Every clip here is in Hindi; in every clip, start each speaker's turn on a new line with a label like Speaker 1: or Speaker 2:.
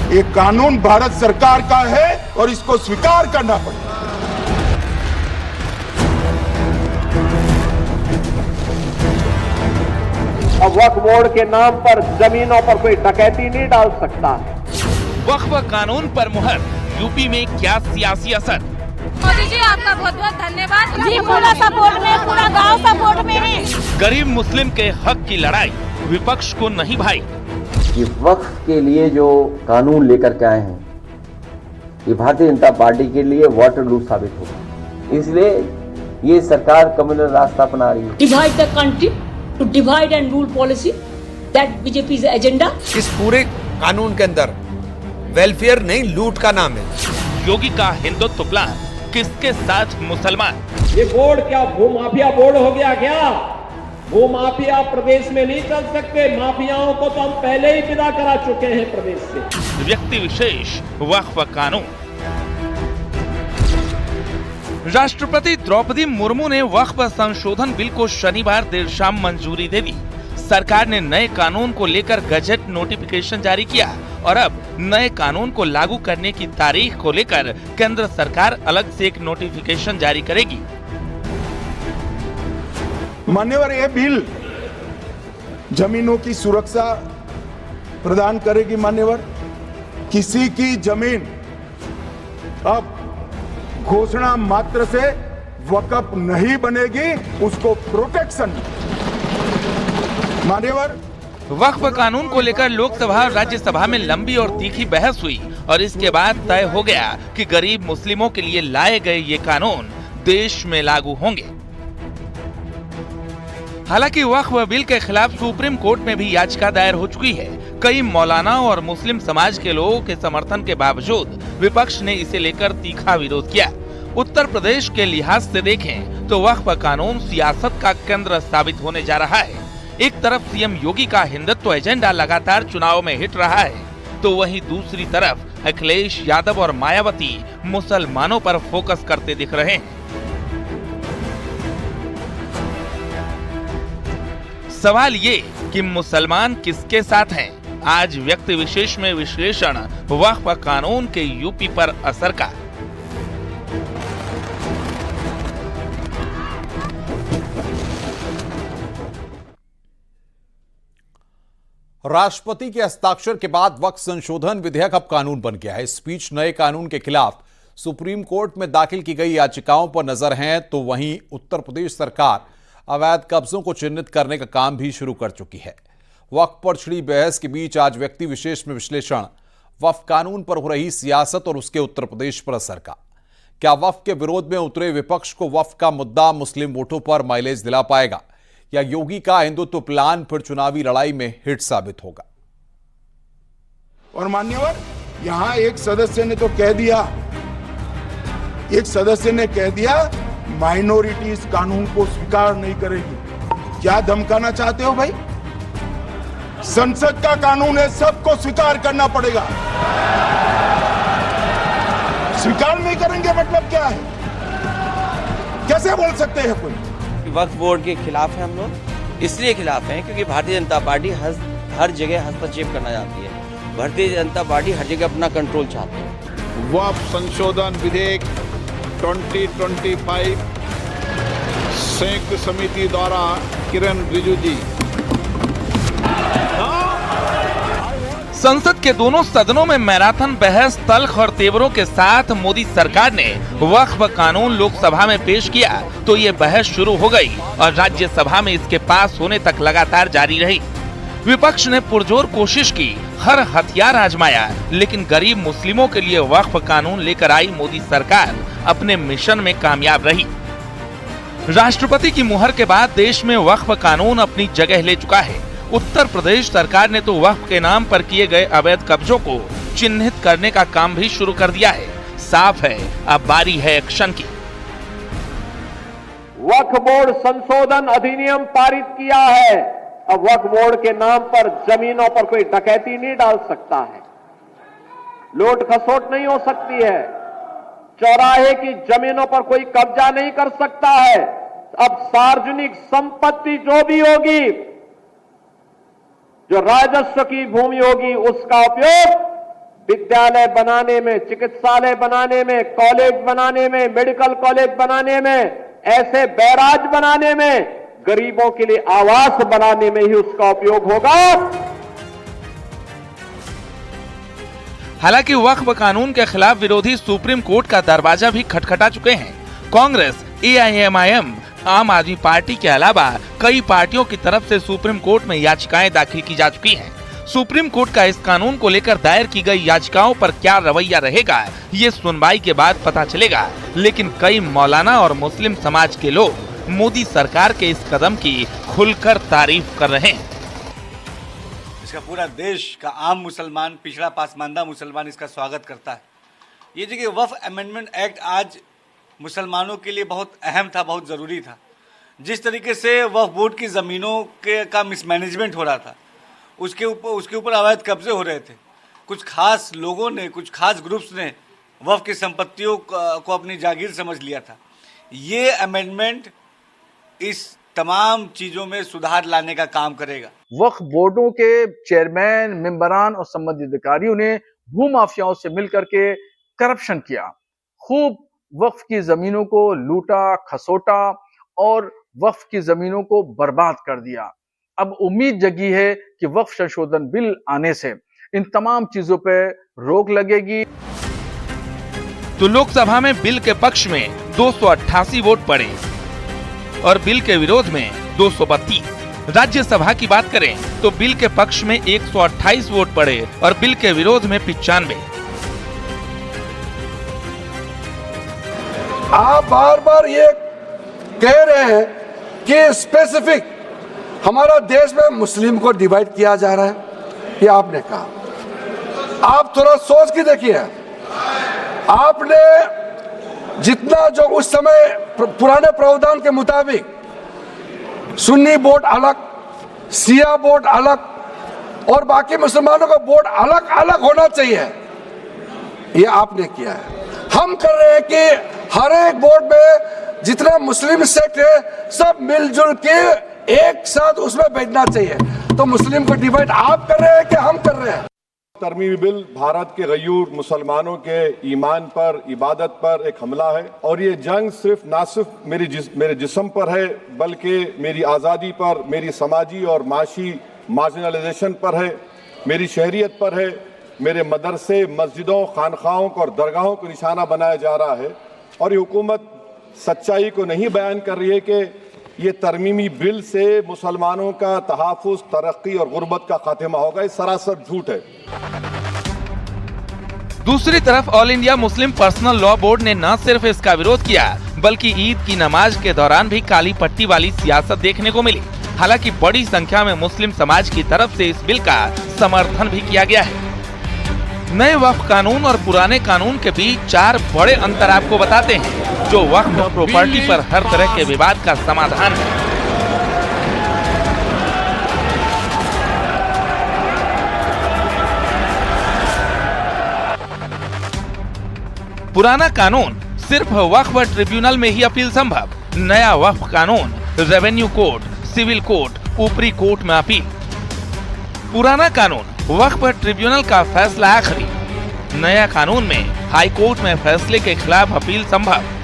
Speaker 1: ये कानून भारत सरकार का है और इसको स्वीकार करना पड़ेगा।
Speaker 2: अब वक्फ बोर्ड के नाम पर जमीनों पर कोई डकैती नहीं डाल सकता है।
Speaker 3: वक्फ कानून पर मुहर, यूपी में क्या सियासी असर?
Speaker 4: मोदी जी आपका बहुत बहुत धन्यवाद
Speaker 5: जी, पूरा सपोर्ट में, पूरा गांव सपोर्ट में है।
Speaker 3: गरीब मुस्लिम के हक की लड़ाई विपक्ष को नहीं भाई।
Speaker 6: कि वक्फ के लिए जो कानून लेकर के आए हैं, ये भारतीय जनता पार्टी के लिए वाटरलू साबित होगा। इसलिए ये सरकार कम्युनल रास्ता अपना रही है।
Speaker 5: Divide the country to divide and rule policy, that BJP agenda.
Speaker 7: इस पूरे कानून के अंदर वेलफेयर नहीं, लूट का नाम है।
Speaker 3: योगी का हिंदुत्व प्लान, किसके साथ मुसलमान?
Speaker 2: ये बोर्ड क्या भूमाफिया बोर्ड हो गया क्या? भूमाफिया प्रदेश में नहीं चल सकते। माफियाओं को तो हम पहले ही विदा करा चुके हैं प्रदेश से।
Speaker 3: व्यक्ति विशेष वक्फ कानून। राष्ट्रपति द्रौपदी मुर्मू ने वक्फ संशोधन बिल को शनिवार देर शाम मंजूरी दे दी। सरकार ने नए कानून को लेकर गजट नोटिफिकेशन जारी किया और अब नए कानून को लागू करने की तारीख को लेकर केंद्र सरकार अलग से एक नोटिफिकेशन जारी करेगी।
Speaker 1: मान्यवर, ये बिल जमीनों की सुरक्षा प्रदान करेगी। मान्यवर, किसी की जमीन अब घोषणा मात्र से वक्फ नहीं बनेगी, उसको प्रोटेक्शन। मान्यवर,
Speaker 3: वक्फ कानून को लेकर लोकसभा और राज्यसभा में लंबी और तीखी बहस हुई और इसके बाद तय हो गया कि गरीब मुस्लिमों के लिए लाए गए ये कानून देश में लागू होंगे। हालांकि वक्फ बिल के खिलाफ सुप्रीम कोर्ट में भी याचिका दायर हो चुकी है। कई मौलाना और मुस्लिम समाज के लोगों के समर्थन के बावजूद विपक्ष ने इसे लेकर तीखा विरोध किया। उत्तर प्रदेश के लिहाज से देखें तो वक्फ कानून सियासत का केंद्र साबित होने जा रहा है। एक तरफ सीएम योगी का हिंदुत्व एजेंडा लगातार चुनाव में हिट रहा है, तो वहीं दूसरी तरफ अखिलेश यादव और मायावती मुसलमानों पर फोकस करते दिख रहे हैं। सवाल ये कि मुसलमान किसके साथ हैं? आज व्यक्ति विशेष में विश्लेषण वक्फ कानून के यूपी पर असर का।
Speaker 8: राष्ट्रपति के हस्ताक्षर के बाद वक्फ संशोधन विधेयक अब कानून बन गया है। इस बीच नए कानून के खिलाफ सुप्रीम कोर्ट में दाखिल की गई याचिकाओं पर नजर है, तो वहीं उत्तर प्रदेश सरकार अवैध कब्जों को चिन्हित करने का काम भी शुरू कर चुकी है। वक्फ पर छिड़ी बहस के बीच आज व्यक्ति विशेष में विश्लेषण वक्फ कानून पर हो रही सियासत और उसके उत्तर प्रदेश पर असर का। क्या वक्फ के विरोध में उतरे विपक्ष को वक्फ का मुद्दा मुस्लिम वोटों पर माइलेज दिला पाएगा, या योगी का हिंदुत्व प्लान फिर चुनावी लड़ाई में हिट साबित होगा?
Speaker 1: और मान्यवर, यहां एक सदस्य ने तो कह दिया, माइनॉरिटी इस कानून को स्वीकार नहीं करेगी। क्या धमकाना चाहते हो भाई? संसद का कानून है, सबको स्वीकार करना पड़ेगा। स्वीकार नहीं करेंगे मतलब क्या है? कैसे बोल सकते हैं कोई?
Speaker 9: वक्फ बोर्ड के खिलाफ है हम लोग। इसलिए खिलाफ हैं क्योंकि भारतीय जनता पार्टी हर जगह हस्तक्षेप करना चाहती है। भारतीय जनता पार्टी हर जगह अपना कंट्रोल चाहती है।
Speaker 10: वक्फ संशोधन विधेयक 2025 संयुक्त समिति द्वारा किरण रिजिजू जी।
Speaker 3: संसद के दोनों सदनों में मैराथन बहस, तल्ख और तेवरों के साथ मोदी सरकार ने वक्फ कानून लोकसभा में पेश किया तो ये बहस शुरू हो गई और राज्यसभा में इसके पास होने तक लगातार जारी रही। विपक्ष ने पुरजोर कोशिश की, हर हथियार आजमाया, लेकिन गरीब मुस्लिमों के लिए वक्फ कानून लेकर आई मोदी सरकार अपने मिशन में कामयाब रही। राष्ट्रपति की मुहर के बाद देश में वक्फ कानून अपनी जगह ले चुका है। उत्तर प्रदेश सरकार ने तो वक्फ के नाम पर किए गए अवैध कब्जों को चिन्हित करने का काम भी शुरू कर दिया है। साफ है, अब बारी है एक्शन की।
Speaker 2: वक्फ बोर्ड संशोधन अधिनियम पारित किया है। अब वक्फ बोर्ड के नाम पर जमीनों पर कोई डकैती नहीं डाल सकता है, लूट खसोट नहीं हो सकती है, चौराहे की जमीनों पर कोई कब्जा नहीं कर सकता है। अब सार्वजनिक संपत्ति जो भी होगी, जो राजस्व की भूमि होगी, उसका उपयोग विद्यालय बनाने में, चिकित्सालय बनाने में, कॉलेज बनाने में, मेडिकल कॉलेज बनाने में, ऐसे बैराज बनाने में, गरीबों के लिए आवास बनाने में ही उसका उपयोग होगा।
Speaker 3: हालांकि वक्फ कानून के खिलाफ विरोधी सुप्रीम कोर्ट का दरवाजा भी खटखटा चुके हैं। कांग्रेस, AIMIM, आम आदमी पार्टी के अलावा कई पार्टियों की तरफ से सुप्रीम कोर्ट में याचिकाएं दाखिल की जा चुकी हैं। सुप्रीम कोर्ट का इस कानून को लेकर दायर की गई याचिकाओं पर क्या रवैया रहेगा, ये सुनवाई के बाद पता चलेगा। लेकिन कई मौलाना और मुस्लिम समाज के लोग मोदी सरकार के इस कदम की खुलकर तारीफ कर रहे हैं।
Speaker 11: इसका पूरा देश का आम मुसलमान, पिछड़ा पासमानदा मुसलमान इसका स्वागत करता है। ये देखिए, वक्फ अमेंडमेंट एक्ट आज मुसलमानों के लिए बहुत अहम था, बहुत ज़रूरी था। जिस तरीके से वक्फ बोर्ड की ज़मीनों का मिसमैनेजमेंट हो रहा था, उसके ऊपर अवैध कब्जे हो रहे थे। कुछ खास लोगों ने, कुछ खास ग्रुप्स ने वक्फ की संपत्तियों को अपनी जागीर समझ लिया था। ये अमेंडमेंट इस तमाम चीज़ों में सुधार लाने का काम करेगा।
Speaker 2: वक्फ बोर्डों के चेयरमैन, मेंबरान और संबंधित अधिकारियों ने भूमाफियाओं से मिलकर के करप्शन किया, खूब वक्फ की जमीनों को लूटा, खसोटा और वक्फ की जमीनों को बर्बाद कर दिया। अब उम्मीद जगी है कि वक्फ संशोधन बिल आने से इन तमाम चीजों पर रोक लगेगी।
Speaker 3: तो लोकसभा में बिल के पक्ष में 288 वोट पड़े और बिल के विरोध में 232। राज्यसभा की बात करें तो बिल के पक्ष में 128 वोट पड़े और बिल के विरोध में 95।
Speaker 1: आप बार बार ये कह रहे हैं कि स्पेसिफिक हमारा देश में मुस्लिम को डिवाइड किया जा रहा है, ये आपने कहा। आप थोड़ा सोच के देखिए, आपने जितना जो उस समय पुराने प्रावधान के मुताबिक सुन्नी बोर्ड अलग, शिया बोर्ड अलग और बाकी मुसलमानों का बोर्ड अलग अलग होना चाहिए, ये आपने किया है। हम कर रहे हैं कि हर एक बोर्ड में जितना मुस्लिम सेक्ट है सब मिलजुल के एक साथ उसमें बैठना चाहिए। तो मुस्लिम को डिवाइड आप कर रहे हैं कि हम कर रहे हैं?
Speaker 10: तरमीमी बिल भारत के गयूर मुसलमानों के ईमान पर, इबादत पर एक हमला है और ये जंग ना सिर्फ मेरे जिस्म पर है बल्कि मेरी आज़ादी पर, मेरी समाजी और माशी मार्जिनलाइजेशन पर है, मेरी शहरियत पर है, मेरे मदरसे, मस्जिदों, खानखाहों और दरगाहों को निशाना बनाया जा रहा है। और ये हुकूमत सच्चाई को नहीं बयान कर रही है कि ये तरमीमी बिल से मुसलमानों का तहफ़्फ़ुज़, तरक्की और गुर्बत का खात्मा होगा। ये सरासर झूठ है।
Speaker 3: दूसरी तरफ all India Muslim personal law board ने न सिर्फ इसका विरोध किया बल्कि ईद की नमाज के दौरान भी काली पट्टी वाली सियासत देखने को मिली। हालांकि बड़ी संख्या में मुस्लिम समाज की तरफ से इस बिल का समर्थन भी किया गया है। नए वक्फ कानून और पुराने कानून के बीच 4 बड़े अंतर आपको बताते हैं जो वक्फ प्रॉपर्टी पर हर तरह के विवाद का समाधान है। पुराना कानून सिर्फ वक्फ ट्रिब्यूनल में ही अपील संभव। नया वक्फ कानून रेवेन्यू कोर्ट, सिविल कोर्ट, ऊपरी कोर्ट में अपील। पुराना कानून वक्फ ट्रिब्यूनल का फैसला आखिरी। नया कानून में हाई कोर्ट में फैसले के खिलाफ अपील संभव।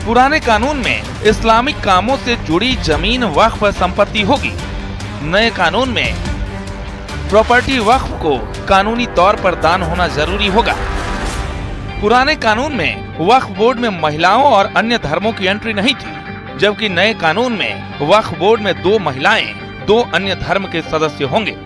Speaker 3: पुराने कानून में इस्लामिक कामों से जुड़ी जमीन वक्फ संपत्ति होगी। नए कानून में प्रॉपर्टी वक्फ को कानूनी तौर पर दान होना जरूरी होगा। पुराने कानून में वक्फ बोर्ड में महिलाओं और अन्य धर्मों की एंट्री नहीं थी, जबकि नए कानून में वक्फ बोर्ड में 2 महिलाएं, 2 अन्य धर्म के सदस्य होंगे।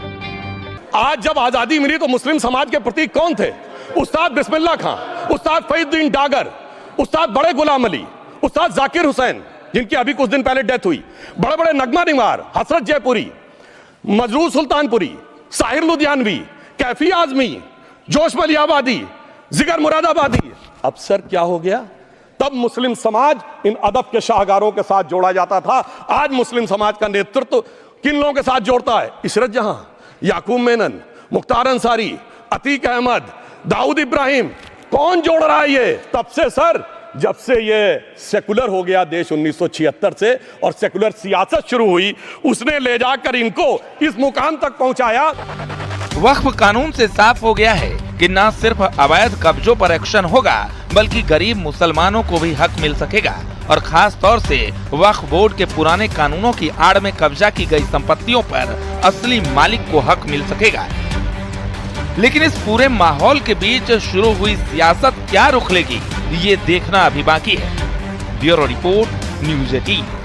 Speaker 12: आज जब आजादी मिली तो मुस्लिम समाज के प्रतीक कौन थे? उस्ताद बिस्मिल्लाह खां, उस्ताद फरीदुद्दीन डागर, उस्ताद बड़े गुलाम अली, उस्ताद जाकिर हुसैन जिनकी अभी कुछ दिन पहले डेथ हुई, बड़े बड़े नगमा निवार, हसरत जयपुरी, मजरूर सुल्तानपुरी, साहिर लुधियानवी, कैफी आजमी, जोश मलियाबादी, जिगर मुरादाबादी। अब सर क्या हो गया? तब मुस्लिम समाज इन अदब के शाहकारों के साथ जोड़ा जाता था। आज मुस्लिम समाज का नेतृत्व किन लोगों के साथ जोड़ता है? इशरत जहां, याकूब मेनन, मुख्तार अंसारी, अतीक अहमद, दाऊद इब्राहिम। कौन जोड़ रहा है ये? तब से सर, जब से ये सेकुलर हो गया देश 1976 से और सेकुलर सियासत शुरू हुई, उसने ले जाकर इनको इस मुकाम तक पहुंचाया।
Speaker 3: वक्फ कानून से साफ हो गया है कि न सिर्फ अवैध कब्जों पर एक्शन होगा बल्कि गरीब मुसलमानों को भी हक मिल सकेगा और खास तौर से वक्फ बोर्ड के पुराने कानूनों की आड़ में कब्जा की गई संपत्तियों पर असली मालिक को हक मिल सकेगा। लेकिन इस पूरे माहौल के बीच शुरू हुई सियासत क्या रुख लेगी, ये देखना अभी बाकी है। Bureau report, news 18।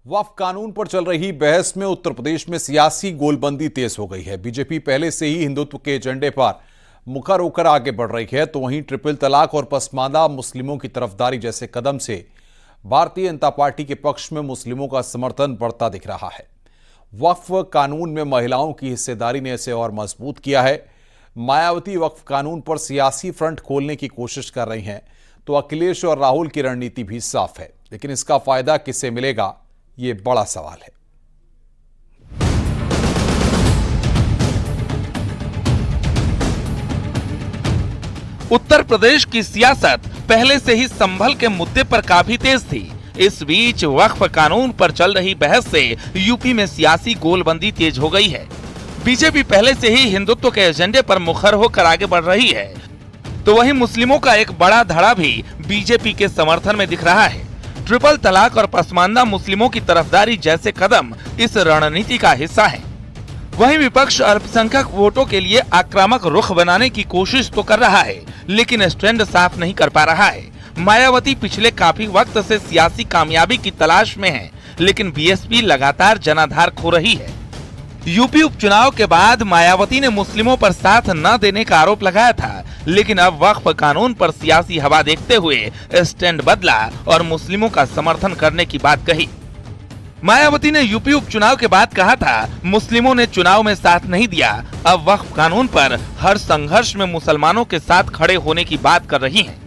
Speaker 8: वक्फ कानून पर चल रही बहस में उत्तर प्रदेश में सियासी गोलबंदी तेज हो गई है। बीजेपी पहले से ही हिंदुत्व के एजेंडे पर मुखर होकर आगे बढ़ रही है, तो वहीं ट्रिपल तलाक और पसमानदा मुस्लिमों की तरफदारी जैसे कदम से भारतीय जनता पार्टी के पक्ष में मुस्लिमों का समर्थन बढ़ता दिख रहा है। वक्फ कानून में महिलाओं की हिस्सेदारी ने इसे और मजबूत किया है। मायावती वक्फ कानून पर सियासी फ्रंट खोलने की कोशिश कर रही हैं, तो अखिलेश और राहुल की रणनीति भी साफ है, लेकिन इसका फायदा किसे मिलेगा, ये बड़ा सवाल है।
Speaker 3: उत्तर प्रदेश की सियासत पहले से ही संभल के मुद्दे पर काफी तेज थी। इस बीच वक्फ कानून पर चल रही बहस से यूपी में सियासी गोलबंदी तेज हो गई है। बीजेपी पहले से ही हिंदुत्व के एजेंडे पर मुखर होकर आगे बढ़ रही है, तो वहीं मुस्लिमों का एक बड़ा धड़ा भी बीजेपी के समर्थन में दिख रहा है। ट्रिपल तलाक और पसमानदा मुस्लिमों की तरफदारी जैसे कदम इस रणनीति का हिस्सा हैं। वहीं विपक्ष अल्पसंख्यक वोटों के लिए आक्रामक रुख बनाने की कोशिश तो कर रहा है, लेकिन स्टैंड साफ नहीं कर पा रहा है। मायावती पिछले काफी वक्त से सियासी कामयाबी की तलाश में है, लेकिन बीएसपी लगातार जनाधार खो रही है। यूपी उपचुनाव के बाद मायावती ने मुस्लिमों पर साथ न देने का आरोप लगाया था, लेकिन अब वक्फ कानून पर सियासी हवा देखते हुए स्टैंड बदला और मुस्लिमों का समर्थन करने की बात कही। मायावती ने यूपी उपचुनाव के बाद कहा था, मुस्लिमों ने चुनाव में साथ नहीं दिया, अब वक्फ कानून पर हर संघर्ष में मुसलमानों के साथ खड़े होने की बात कर रही हैं।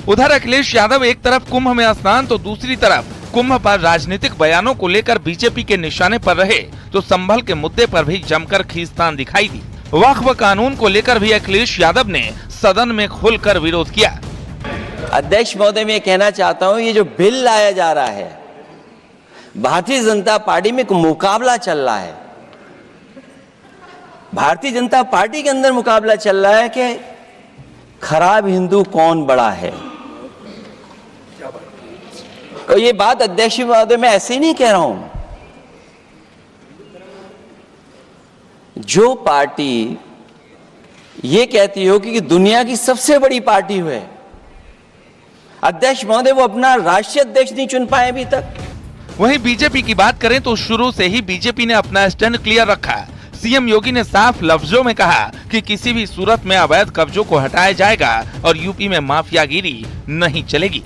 Speaker 3: उधर अखिलेश यादव एक तरफ कुंभ में स्नान तो दूसरी तरफ कुंभ पर राजनीतिक बयानों को लेकर बीजेपी के निशाने पर रहे, तो संभल के मुद्दे पर भी जमकर खींचतान दिखाई दी। वक्फ कानून को लेकर भी अखिलेश यादव ने सदन में खुलकर विरोध किया।
Speaker 9: अध्यक्ष महोदय, मैं कहना चाहता हूं, ये जो बिल लाया जा रहा है, भारतीय जनता पार्टी में एक मुकाबला चल रहा है। भारतीय जनता पार्टी के अंदर मुकाबला चल रहा है कि खराब हिंदू कौन बड़ा है। तो ये बात अध्यक्ष महोदय मैं ऐसे ही नहीं कह रहा हूं। जो पार्टी ये कहती हो कि दुनिया की सबसे बड़ी पार्टी है, अध्यक्ष महोदय वो अपना राष्ट्रीय अध्यक्ष नहीं चुन पाए अभी तक।
Speaker 3: वहीं बीजेपी की बात करें तो शुरू से ही बीजेपी ने अपना स्टैंड क्लियर रखा। सीएम योगी ने साफ लफ्जों में कहा कि किसी भी सूरत में अवैध कब्जों को हटाया जाएगा और यूपी में माफियागिरी नहीं चलेगी।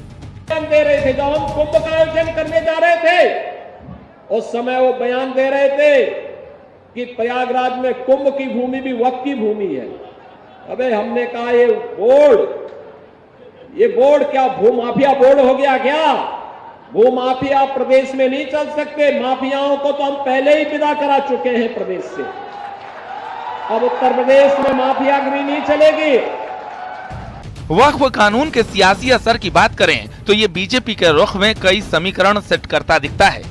Speaker 2: दे रहे थे, जब हम कुंभ का आयोजन करने जा रहे थे उस समय वो बयान दे रहे थे कि प्रयागराज में कुंभ की भूमि भी वक्फ की भूमि है। अबे हमने कहा ये बोर्ड क्या भूमाफिया बोर्ड हो गया क्या? भूमाफिया प्रदेश में नहीं चल सकते। माफियाओं को तो हम पहले ही विदा करा चुके हैं प्रदेश से। अब उत्तर प्रदेश में माफियागिरी नहीं चलेगी।
Speaker 3: वक्फ कानून के सियासी असर की बात करें तो ये बीजेपी के रुख में कई समीकरण सेट करता दिखता है।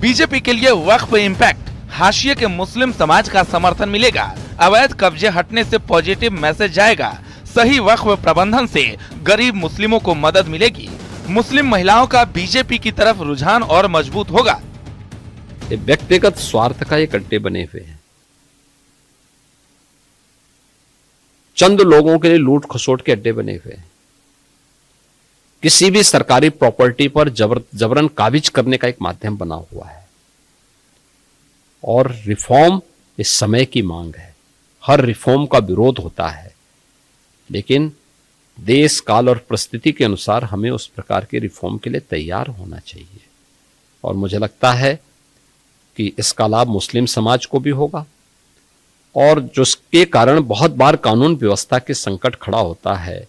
Speaker 3: बीजेपी के लिए वक्फ इम्पैक्ट, हाशिए के मुस्लिम समाज का समर्थन मिलेगा, अवैध कब्जे हटने से पॉजिटिव मैसेज जाएगा, सही वक्फ प्रबंधन से गरीब मुस्लिमों को मदद मिलेगी, मुस्लिम महिलाओं का बीजेपी की तरफ रुझान और मजबूत होगा।
Speaker 13: व्यक्तिगत स्वार्थ का ये अड्डे बने हुए हैं। चंद लोगों के लिए लूट खसोट के अड्डे बने हुए हैं। किसी भी सरकारी प्रॉपर्टी पर जबरन काबिज करने का एक माध्यम बना हुआ है। और रिफॉर्म इस समय की मांग है। हर रिफॉर्म का विरोध होता है, लेकिन देश काल और परिस्थिति के अनुसार हमें उस प्रकार के रिफॉर्म के लिए तैयार होना चाहिए। और मुझे लगता है कि इसका लाभ मुस्लिम समाज को भी होगा, और जिसके कारण बहुत बार कानून व्यवस्था के संकट खड़ा होता है,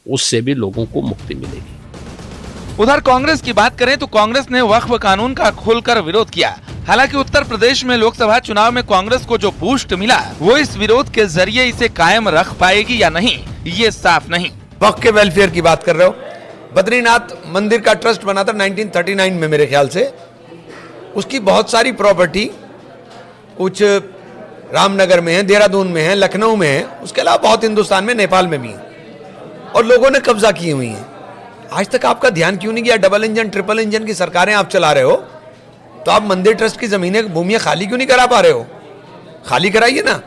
Speaker 13: उससे भी लोगों को मुक्ति मिलेगी।
Speaker 3: उधर कांग्रेस की बात करें तो कांग्रेस ने वक्फ कानून का खुलकर विरोध किया। हालांकि उत्तर प्रदेश में लोकसभा चुनाव में कांग्रेस को जो बूस्ट मिला, वो इस विरोध के जरिए इसे कायम रख पाएगी या नहीं, ये साफ नहीं।
Speaker 7: वक्फ के वेलफेयर की बात कर रहे हो, बद्रीनाथ मंदिर का ट्रस्ट बना था 1939 में मेरे ख्याल से। उसकी बहुत सारी प्रॉपर्टी कुछ रामनगर में है, देहरादून में है, लखनऊ में है, उसके अलावा बहुत हिंदुस्तान में, नेपाल में भी है, और लोगों ने कब्जा की हुई है। आज तक आपका ध्यान क्यों नहीं गया? डबल इंजन ट्रिपल इंजन की सरकारें आप चला रहे हो, तो आप मंदिर ट्रस्ट की जमीनें, भूमियां खाली क्यों नहीं करा पा रहे हो? खाली कराइए ना।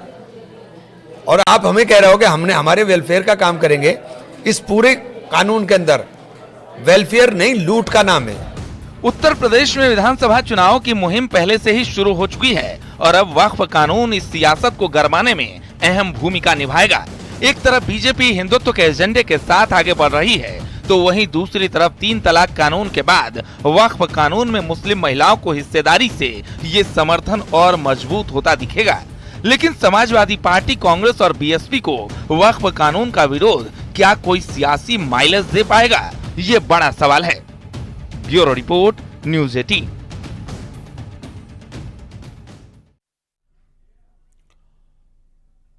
Speaker 7: और आप हमें कह रहे हो कि हमने हमारे वेलफेयर का काम करेंगे। इस पूरे कानून के अंदर वेलफेयर नहीं, लूट का नाम है।
Speaker 3: उत्तर प्रदेश में विधानसभा चुनाव की मुहिम पहले से ही शुरू हो चुकी है और अब वक्फ कानून इस सियासत को गरमाने में अहम भूमिका निभाएगा। एक तरफ बीजेपी हिंदुत्व के एजेंडे के साथ आगे बढ़ रही है, तो वहीं दूसरी तरफ 3 तलाक कानून के बाद वक्फ कानून में मुस्लिम महिलाओं को हिस्सेदारी से ये समर्थन और मजबूत होता दिखेगा। लेकिन समाजवादी पार्टी, कांग्रेस और बीएसपी को वक्फ कानून का विरोध क्या कोई सियासी माइलेज दे पाएगा, ये बड़ा सवाल है। Bureau report, news 18।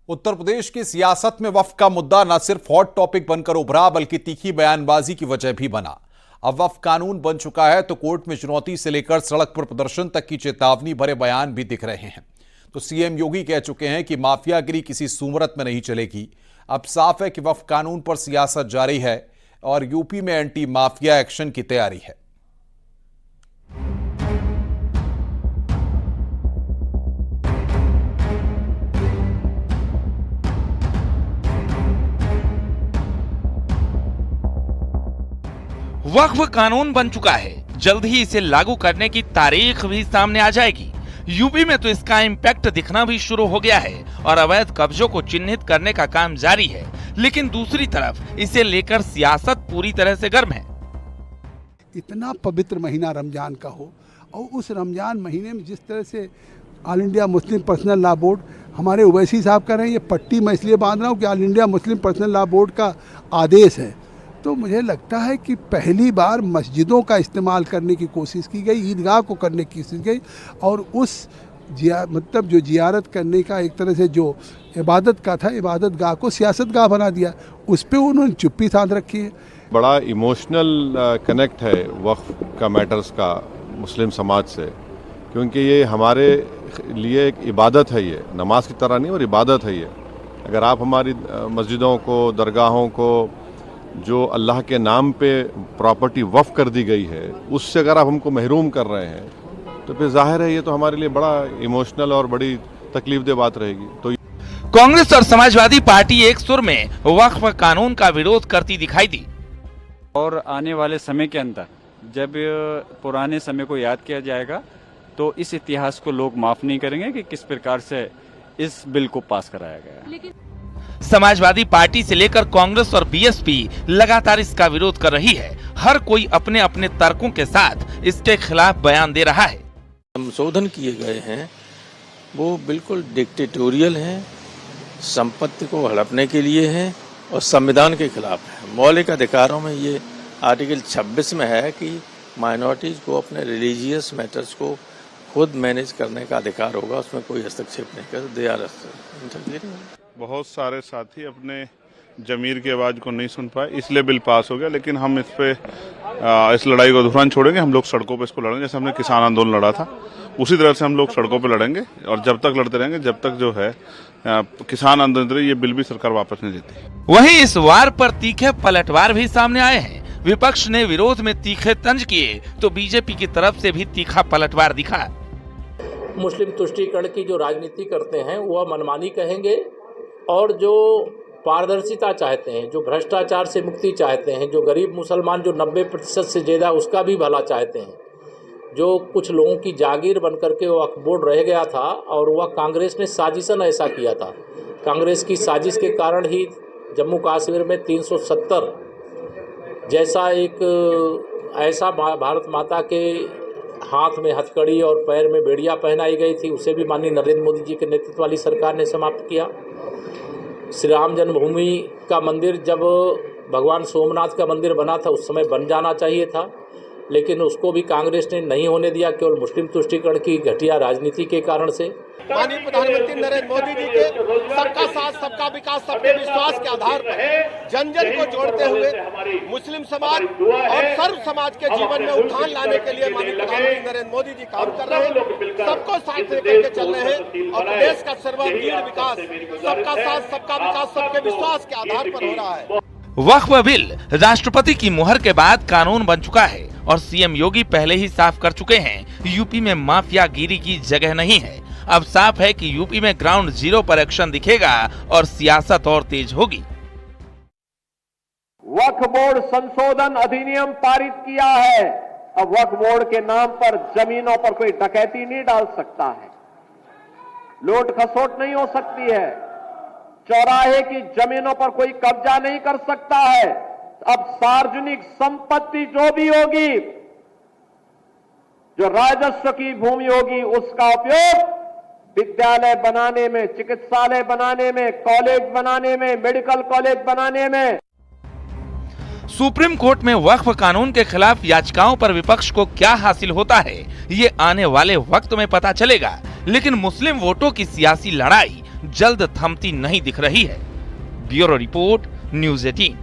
Speaker 8: Uttar Pradesh की सियासत में वक्फ का मुद्दा न सिर्फ हॉट टॉपिक बनकर उभरा, बल्कि तीखी बयानबाजी की वजह भी बना। अब वक्फ कानून बन चुका है तो कोर्ट में चुनौती से लेकर सड़क पर प्रदर्शन तक की चेतावनी भरे बयान भी दिख रहे हैं। तो सीएम योगी कह चुके हैं कि माफियागिरी किसी सूरत में नहीं चलेगी। अब साफ है कि वक्फ कानून पर सियासत जारी है और यूपी में एंटी माफिया एक्शन की तैयारी है।
Speaker 3: वक्फ कानून बन चुका है, जल्द ही इसे लागू करने की तारीख भी सामने आ जाएगी। यूपी में तो इसका इम्पैक्ट दिखना भी शुरू हो गया है और अवैध कब्जों को चिन्हित करने का काम जारी है। लेकिन दूसरी तरफ इसे लेकर सियासत पूरी तरह से गर्म है।
Speaker 14: इतना पवित्र महीना रमजान का हो और उस रमजान महीने में जिस तरह से all India Muslim personal law board, हमारे ओवैसी साहब कह रहे हैं, ये पट्टी मैं इसलिए बांध रहा हूँ कि all India Muslim personal law board का आदेश है, तो मुझे लगता है कि पहली बार मस्जिदों का इस्तेमाल करने की कोशिश की गई, ईदगाह को करने की कोशिश गई, और उस मतलब जो जियारत करने का एक तरह से जो इबादत का था, इबादत गाह को सियासत गाह बना दिया। उस पर उन्होंने चुप्पी साध रखी है।
Speaker 10: बड़ा इमोशनल कनेक्ट है वक्फ का मैटर्स का मुस्लिम समाज से, क्योंकि ये हमारे लिए एक इबादत है, ये नमाज की तरह नहीं और इबादत है ये। अगर आप हमारी मस्जिदों को, दरगाहों को, जो अल्लाह के नाम पे प्रॉपर्टी वक्फ कर दी गई है, उससे अगर आप हमको महरूम कर रहे हैं, तो फिर जाहिर है ये तो हमारे लिए बड़ा इमोशनल और बड़ी तकलीफदेह बात रहेगी। तो
Speaker 3: कांग्रेस और समाजवादी पार्टी एक सुर में वक्फ कानून का विरोध करती दिखाई दी।
Speaker 15: और आने वाले समय के अंदर जब पुराने समय को याद किया जाएगा, तो इस इतिहास को लोग माफ नहीं करेंगे कि किस प्रकार से इस बिल को पास कराया गया।
Speaker 3: समाजवादी पार्टी से लेकर कांग्रेस और बीएसपी लगातार इसका विरोध कर रही है। हर कोई अपने अपने तर्कों के साथ इसके खिलाफ बयान दे रहा है।
Speaker 16: संशोधन किए गए हैं वो बिल्कुल डिक्टेटोरियल हैं, संपत्ति को हड़पने के लिए हैं और संविधान के खिलाफ है। मौलिक अधिकारों में ये आर्टिकल 26 में है कि माइनॉरिटीज को अपने रिलीजियस मैटर्स को खुद मैनेज करने का अधिकार होगा, उसमें कोई हस्तक्षेप नहीं कर। दे आर
Speaker 17: बहुत सारे साथी अपने जमीर की आवाज़ को नहीं सुन पाए, इसलिए बिल पास हो गया। लेकिन हम इस लड़ाई को अधूरा छोड़ेंगे। हम लोग सड़कों पे इसको लड़ेंगे, जैसे हमने किसान आंदोलन लड़ा था उसी तरह से हम लोग सड़कों पे लड़ेंगे और जब तक लड़ते रहेंगे जब तक जो है किसान आंदोलन, ये बिल भी सरकार वापस नहीं देती।
Speaker 3: वहीं इस वार पर तीखे पलटवार भी सामने आए हैं। विपक्ष ने विरोध में तीखे तंज किए तो बीजेपी की तरफ से भी तीखा पलटवार दिखा।
Speaker 18: मुस्लिम तुष्टीकरण की जो राजनीति करते हैं वह मनमानी कहेंगे, और जो पारदर्शिता चाहते हैं, जो भ्रष्टाचार से मुक्ति चाहते हैं, जो गरीब मुसलमान जो 90% से ज़्यादा उसका भी भला चाहते हैं, जो कुछ लोगों की जागीर बनकर के वक्फ बोर्ड रह गया था और वह कांग्रेस ने साजिशन ऐसा किया था। कांग्रेस की साजिश के कारण ही जम्मू कश्मीर में 370 जैसा एक ऐसा भारत माता के हाथ में हथकड़ी और पैर में बेड़िया पहनाई गई थी, उसे भी माननीय नरेंद्र मोदी जी के नेतृत्व वाली सरकार ने समाप्त किया। श्री राम जन्मभूमि का मंदिर जब भगवान सोमनाथ का मंदिर बना था उस समय बन जाना चाहिए था, लेकिन उसको भी कांग्रेस ने नहीं होने दिया, केवल मुस्लिम तुष्टीकरण की घटिया राजनीति के कारण से।
Speaker 19: माननीय प्रधानमंत्री नरेंद्र मोदी जी के सबका साथ सबका विकास सबके विश्वास के आधार पर जन जन को जोड़ते हुए मुस्लिम समाज और सर्व समाज के जीवन में उत्थान लाने के लिए माननीय प्रधानमंत्री नरेंद्र मोदी जी काम कर रहे हैं, सबको साथ लेकर के चल रहे हैं और प्रदेश का सर्वांगीण विकास सबका साथ सबका विकास सबके विश्वास के आधार पर हो रहा है।
Speaker 3: वक्फ बिल राष्ट्रपति की मुहर के बाद कानून बन चुका है और सीएम योगी पहले ही साफ कर चुके हैं, यूपी में माफियागिरी की जगह नहीं है। अब साफ है कि यूपी में ग्राउंड जीरो पर एक्शन दिखेगा और सियासत और तेज होगी।
Speaker 2: वक्फ बोर्ड संशोधन अधिनियम पारित किया है। अब वक्फ बोर्ड के नाम पर जमीनों पर कोई डकैती नहीं डाल सकता है, लूट खसोट नहीं हो सकती है, चौराहे की जमीनों पर कोई कब्जा नहीं कर सकता है। अब सार्वजनिक संपत्ति जो भी होगी, जो राजस्व की भूमि होगी, उसका उपयोग विद्यालय बनाने में, चिकित्सालय बनाने में, कॉलेज बनाने में, मेडिकल कॉलेज बनाने में।
Speaker 3: सुप्रीम कोर्ट में वक्फ कानून के खिलाफ याचिकाओं पर विपक्ष को क्या हासिल होता है, ये आने वाले वक्त में पता चलेगा। लेकिन मुस्लिम वोटों की सियासी लड़ाई जल्द थमती नहीं दिख रही है। Bureau report, news 18।